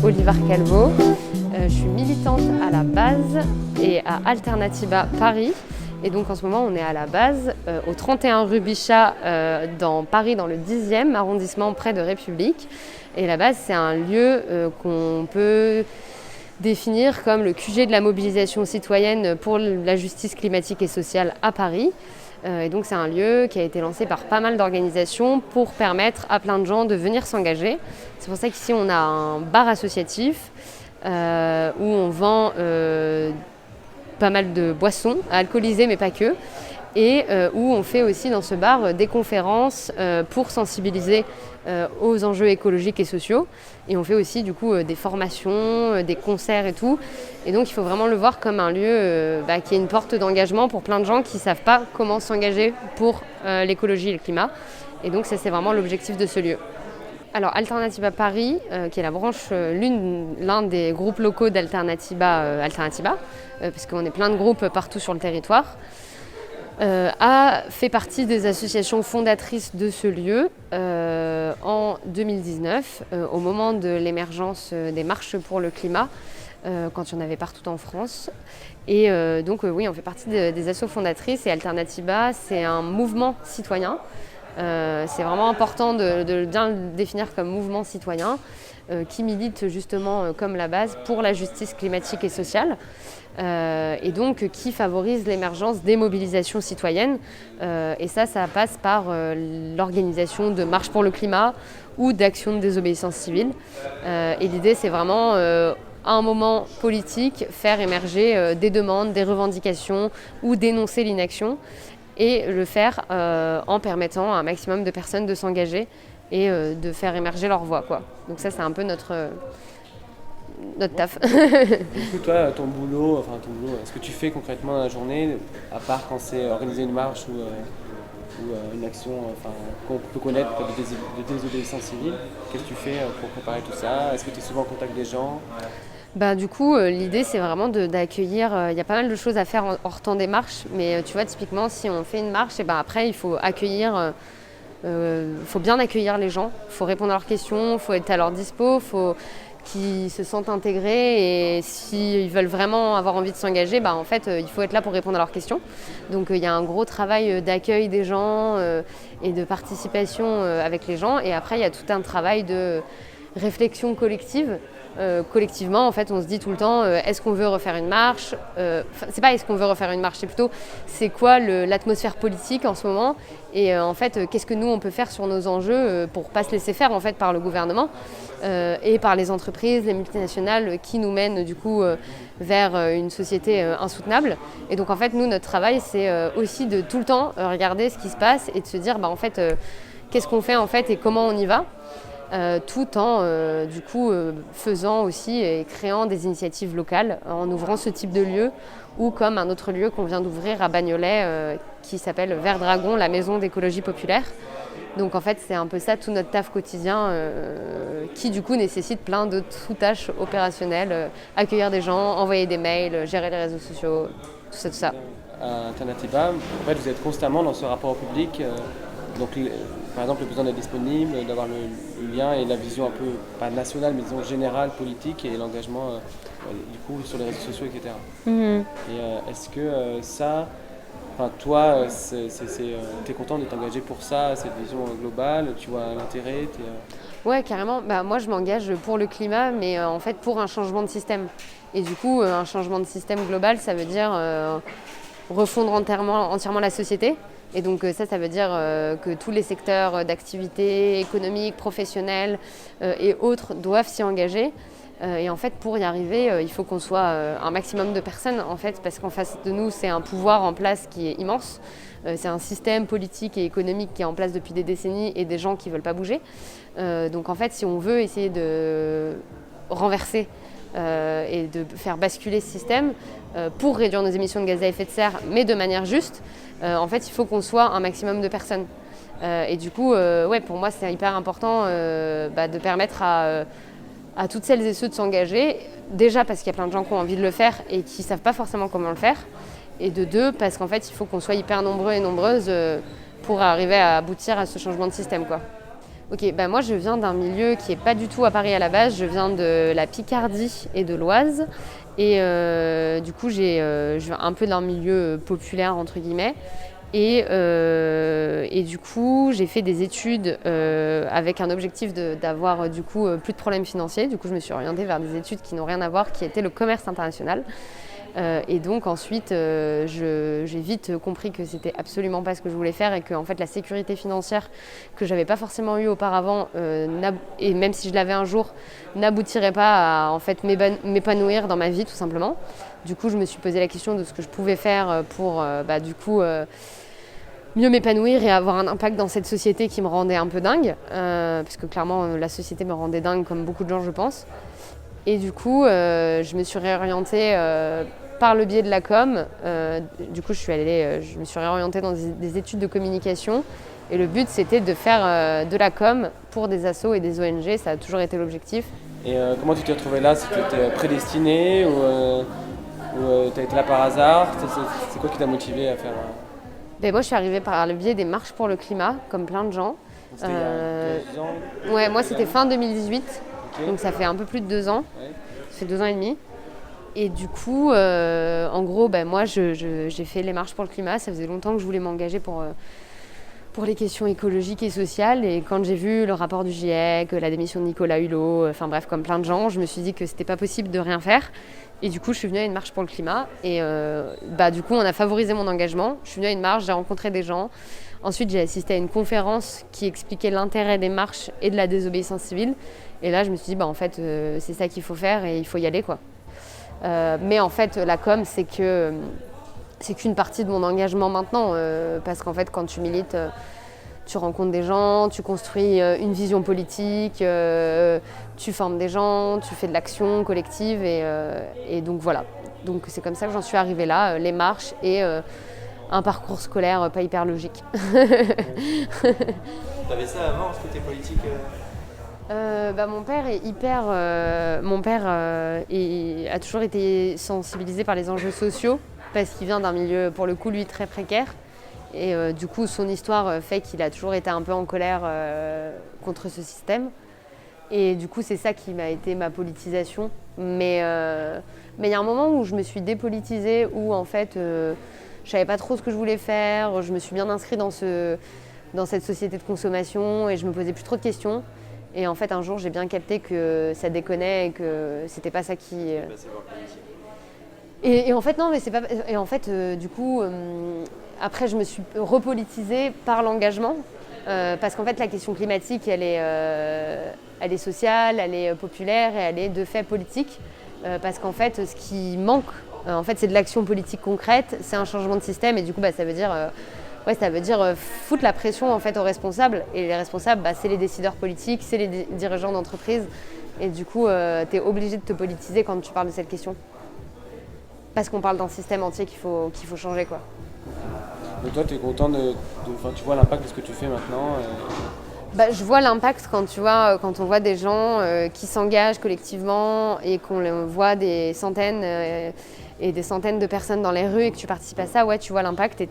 Olivar Calvo. Je suis militante à la base et à Alternativa Paris. Et donc en ce moment, on est à la base, au 31 rue Bichat, dans Paris, dans le 10e arrondissement, près de République. Et la base, c'est un lieu qu'on peut définir comme le QG de la mobilisation citoyenne pour la justice climatique et sociale à Paris. Et donc c'est un lieu qui a été lancé par pas mal d'organisations pour permettre à plein de gens de venir s'engager. C'est pour ça qu'ici, on a un bar associatif où on vend pas mal de boissons alcoolisées, mais pas que. Et où on fait aussi dans ce bar des conférences pour sensibiliser aux enjeux écologiques et sociaux. Et on fait aussi du coup des formations, des concerts et tout. Et donc il faut vraiment le voir comme un lieu qui est une porte d'engagement pour plein de gens qui ne savent pas comment s'engager pour l'écologie et le climat. Et donc ça, c'est vraiment l'objectif de ce lieu. Alors Alternativa Paris, qui est la branche, l'un des groupes locaux d'Alternativa, parce qu'on est plein de groupes partout sur le territoire, a fait partie des associations fondatrices de ce lieu en 2019, au moment de l'émergence des marches pour le climat, quand il y en avait partout en France. Et donc oui, on fait partie des assos fondatrices, et Alternativa, c'est un mouvement citoyen. C'est vraiment important de bien le définir comme mouvement citoyen qui milite justement comme la base pour la justice climatique et sociale et donc qui favorise l'émergence des mobilisations citoyennes et ça passe par l'organisation de marches pour le climat ou d'actions de désobéissance civile et l'idée, c'est vraiment à un moment politique faire émerger des demandes, des revendications ou dénoncer l'inaction et le faire en permettant à un maximum de personnes de s'engager et de faire émerger leur voix, quoi. Donc ça, c'est un peu notre taf. Du coup, toi, ton boulot, ce que tu fais concrètement dans la journée, à part quand c'est organiser une marche ou une action qu'on peut connaître de désobéissance civile, qu'est-ce que tu fais pour préparer tout ça? Est-ce que tu es souvent en contact des gens? Du coup, l'idée, c'est vraiment d'accueillir. Il y a pas mal de choses à faire hors temps des marches, mais tu vois, typiquement, si on fait une marche, et après, il faut accueillir. Faut bien accueillir les gens, il faut répondre à leurs questions, il faut être à leur dispo, il faut qu'ils se sentent intégrés et s'ils veulent vraiment avoir envie de s'engager, en fait, il faut être là pour répondre à leurs questions. Donc il y a un gros travail d'accueil des gens et de participation avec les gens. Et après, il y a tout un travail de réflexion collective. Collectivement, en fait, on se dit tout le temps est-ce qu'on veut refaire une marche c'est pas est-ce qu'on veut refaire une marche, c'est plutôt c'est quoi l'atmosphère politique en ce moment et en fait qu'est-ce que nous on peut faire sur nos enjeux pour pas se laisser faire en fait par le gouvernement et par les entreprises, les multinationales qui nous mènent du coup vers une société insoutenable. Et donc en fait nous, notre travail, c'est aussi de tout le temps regarder ce qui se passe et de se dire en fait qu'est-ce qu'on fait en fait et comment on y va. Tout en faisant aussi et créant des initiatives locales en ouvrant ce type de lieu ou comme un autre lieu qu'on vient d'ouvrir à Bagnolet qui s'appelle Vert Dragon, la maison d'écologie populaire. Donc en fait c'est un peu ça tout notre taf quotidien qui du coup nécessite plein de sous-tâches opérationnelles, accueillir des gens, envoyer des mails, gérer les réseaux sociaux, tout ça. À Alternativa, en fait vous êtes constamment dans ce rapport au public. Donc, par exemple, le besoin d'être disponible, d'avoir le lien et la vision un peu, pas nationale, mais disons générale, politique et l'engagement du coup sur les réseaux sociaux, etc. Et est-ce que toi, t'es content de t'engager pour ça, cette vision globale, tu vois l'intérêt Ouais, carrément. Moi, je m'engage pour le climat, mais en fait pour un changement de système. Et du coup, un changement de système global, ça veut dire refondre entièrement la société. Et donc ça veut dire que tous les secteurs d'activité économique, professionnelle et autres doivent s'y engager. Et en fait, pour y arriver, il faut qu'on soit un maximum de personnes, en fait, parce qu'en face de nous, c'est un pouvoir en place qui est immense. C'est un système politique et économique qui est en place depuis des décennies et des gens qui ne veulent pas bouger. Donc en fait, si on veut essayer de renverser et de faire basculer ce système pour réduire nos émissions de gaz à effet de serre, mais de manière juste, en fait, il faut qu'on soit un maximum de personnes. Et du coup, pour moi, c'est hyper important de permettre à toutes celles et ceux de s'engager. Déjà parce qu'il y a plein de gens qui ont envie de le faire et qui ne savent pas forcément comment le faire. Et de deux, parce qu'en fait, il faut qu'on soit hyper nombreux et nombreuses pour arriver à aboutir à ce changement de système, quoi. Ok, bah moi je viens d'un milieu qui n'est pas du tout à Paris à la base, je viens de la Picardie et de l'Oise. Et du coup, je viens un peu d'un milieu populaire, entre guillemets. Et du coup, j'ai fait des études avec un objectif d'avoir du coup plus de problèmes financiers. Du coup, je me suis orientée vers des études qui n'ont rien à voir, qui étaient le commerce international. Et donc ensuite, j'ai vite compris que c'était absolument pas ce que je voulais faire et que en fait, la sécurité financière que j'avais pas forcément eue auparavant, et même si je l'avais un jour, n'aboutirait pas à en fait m'épanouir dans ma vie tout simplement. Du coup, je me suis posé la question de ce que je pouvais faire pour mieux m'épanouir et avoir un impact dans cette société qui me rendait un peu dingue, parce que clairement la société me rendait dingue comme beaucoup de gens je pense. Et du coup je me suis réorientée par le biais de la com. Du coup je me suis réorientée dans des études de communication et le but c'était de faire de la com pour des assos et des ONG, ça a toujours été l'objectif. Et comment tu t'es retrouvée là? C'était prédestiné ou tu as été là par hasard? C'est quoi qui t'a motivé à faire Ben moi je suis arrivée par le biais des marches pour le climat, comme plein de gens. C'était il y a 2 ans? Ouais, moi c'était fin 2018, Okay. donc ça fait un peu plus de 2 ans, Ouais. ça fait 2 ans et demi. Et du coup, en gros, ben moi j'ai fait les marches pour le climat, ça faisait longtemps que je voulais m'engager pour les questions écologiques et sociales. Et quand j'ai vu le rapport du GIEC, la démission de Nicolas Hulot, enfin bref, comme plein de gens, je me suis dit que c'était pas possible de rien faire. Et du coup, je suis venue à une marche pour le climat. Et du coup, on a favorisé mon engagement. Je suis venue à une marche, j'ai rencontré des gens. Ensuite, j'ai assisté à une conférence qui expliquait l'intérêt des marches et de la désobéissance civile. Et là, je me suis dit, en fait, c'est ça qu'il faut faire et il faut y aller, quoi. Mais en fait, la com, c'est qu'une partie de mon engagement maintenant. Parce qu'en fait, quand tu milites, tu rencontres des gens, tu construis une vision politique, tu formes des gens, tu fais de l'action collective. Et donc voilà. Donc c'est comme ça que j'en suis arrivée là, les marches et un parcours scolaire pas hyper logique. T'avais ça avant, ce côté politique Mon père est a toujours été sensibilisé par les enjeux sociaux parce qu'il vient d'un milieu pour le coup lui très précaire et du coup son histoire fait qu'il a toujours été un peu en colère contre ce système et du coup c'est ça qui m'a été ma politisation mais il y a un moment où je me suis dépolitisée où en fait je savais pas trop ce que je voulais faire, je me suis bien inscrite dans cette société de consommation et je me posais plus trop de questions. Et en fait, un jour, j'ai bien capté que ça déconnait et que c'était pas ça qui. Et en fait, non, mais c'est pas. Et en fait, du coup, après, je me suis repolitisée par l'engagement, parce qu'en fait, la question climatique, elle est sociale, elle est populaire et elle est de fait politique, parce qu'en fait, ce qui manque, en fait, c'est de l'action politique concrète, c'est un changement de système, et du coup, ça veut dire. Ça veut dire foutre la pression en fait aux responsables. Et les responsables, c'est les décideurs politiques, c'est les dirigeants d'entreprise. Et du coup, tu es obligé de te politiser quand tu parles de cette question. Parce qu'on parle d'un système entier qu'il faut changer, quoi. Donc toi, tu es content tu vois l'impact de ce que tu fais maintenant Je vois l'impact quand on voit des gens qui s'engagent collectivement et qu'on voit des centaines et des centaines de personnes dans les rues et que tu participes à ça, ouais, tu vois l'impact et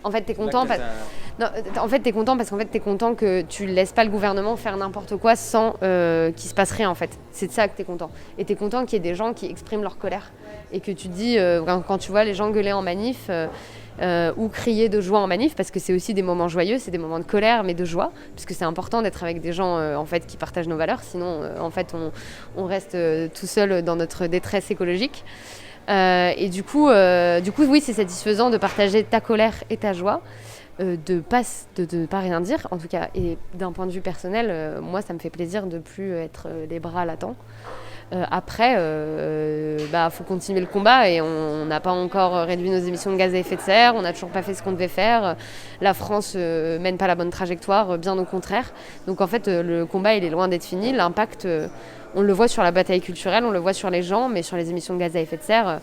en fait, t'es content. T'es content parce qu'en fait, t'es content que tu laisses pas le gouvernement faire n'importe quoi sans qu'il se passe rien, en fait. C'est de ça que t'es content. Et t'es content qu'il y ait des gens qui expriment leur colère. Et que tu dis, quand tu vois les gens gueuler en manif ou crier de joie en manif, parce que c'est aussi des moments joyeux, c'est des moments de colère, mais de joie, parce que c'est important d'être avec des gens en fait, qui partagent nos valeurs, sinon en fait, on reste tout seul dans notre détresse écologique. Et du coup, oui, c'est satisfaisant de partager ta colère et ta joie, de pas rien dire, en tout cas. Et d'un point de vue personnel, moi, ça me fait plaisir de plus être les bras latents. Après, faut continuer le combat et on n'a pas encore réduit nos émissions de gaz à effet de serre, on n'a toujours pas fait ce qu'on devait faire. La France mène pas la bonne trajectoire, bien au contraire. Donc en fait, le combat, il est loin d'être fini. L'impact, on le voit sur la bataille culturelle, on le voit sur les gens, mais sur les émissions de gaz à effet de serre,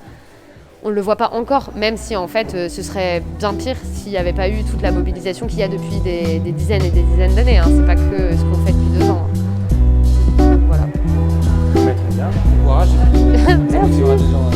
on ne le voit pas encore, même si en fait, ce serait bien pire s'il n'y avait pas eu toute la mobilisation qu'il y a depuis des dizaines et des dizaines d'années. C'est pas que ce qu'on fait depuis 2 ans. Voilà. Très bien. Bon courage. Ça motivera des gens.